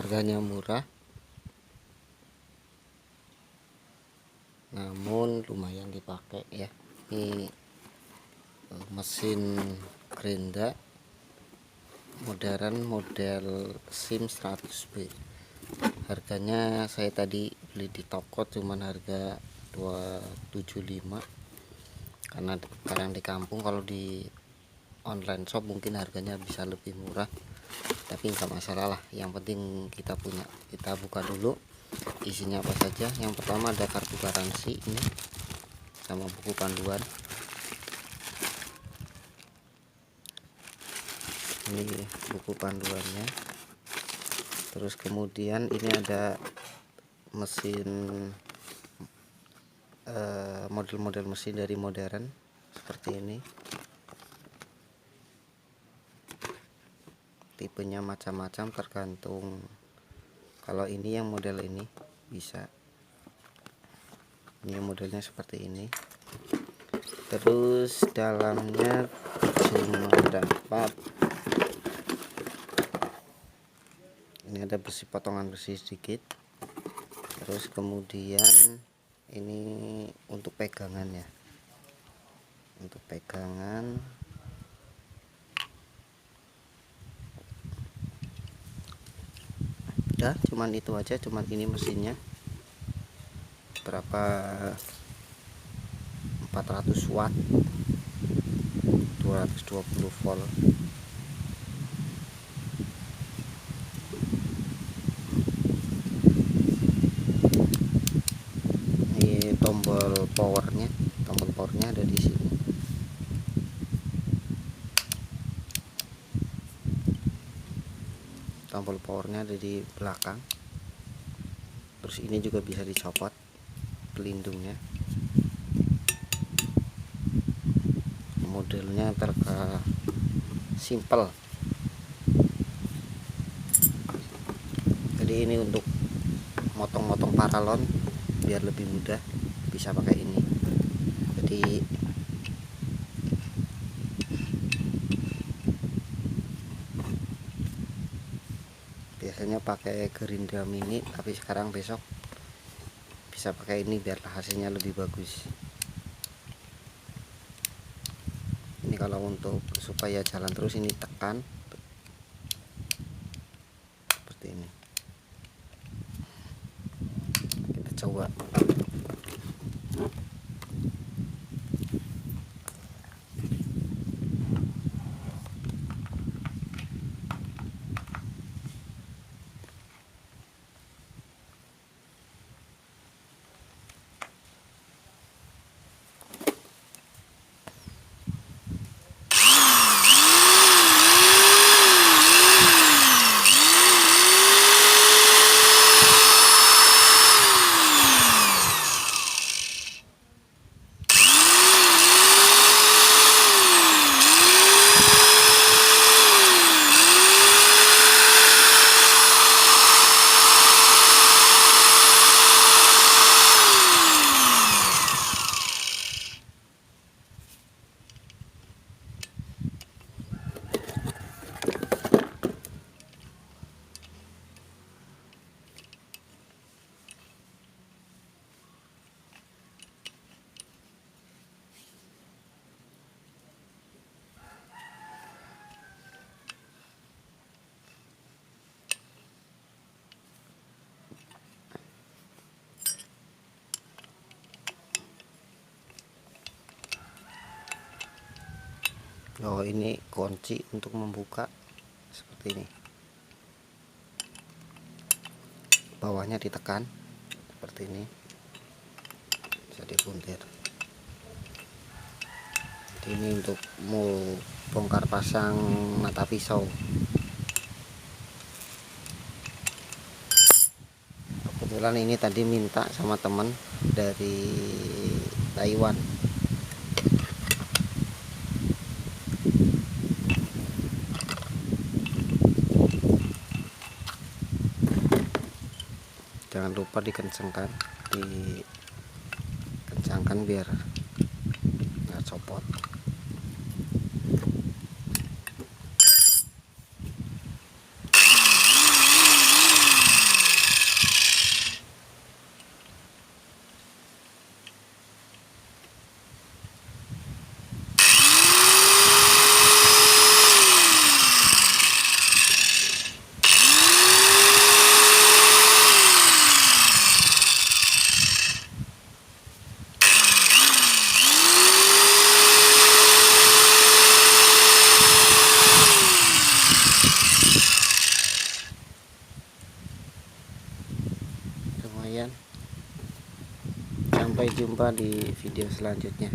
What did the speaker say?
Harganya murah, namun lumayan dipakai ya. Ini mesin gerinda modern model SIM 100B. Harganya saya tadi beli di toko cuman harga 275, karena barang di kampung. Kalau di online shop mungkin harganya bisa lebih murah, tapi nggak masalah lah, yang penting kita punya. Kita buka dulu isinya apa saja. Yang pertama ada kartu garansi ini sama buku panduan. Ini buku panduannya. Terus kemudian ini ada mesin, model-model mesin dari modern seperti ini. Tipenya macam-macam tergantung. Kalau ini yang model ini bisa, ini modelnya seperti ini. Terus dalamnya cuma dapat, ini ada besi, potongan besi sedikit. Terus kemudian ini untuk pegangan ya, untuk pegangan. Udah, cuman itu aja, cuman ini mesinnya berapa, 400 watt 220 volt. Ini tombol powernya ada di sini. Tombol powernya ada di belakang. Terus ini juga bisa dicopot pelindungnya. Modelnya simple. Jadi ini untuk motong-motong paralon biar lebih mudah, bisa pakai ini. Jadi biasanya pakai gerinda mini, tapi sekarang besok bisa pakai ini biar hasilnya lebih bagus. Ini kalau untuk supaya jalan terus, ini tekan seperti ini. Kita coba. Oh, ini kunci untuk membuka seperti ini. Bawahnya ditekan seperti ini, bisa dipuntir. Jadi ini untuk mau bongkar pasang mata pisau. Kebetulan ini tadi minta sama teman dari Taiwan. Jangan lupa dikencangkan biar nggak copot. jumpa di video selanjutnya.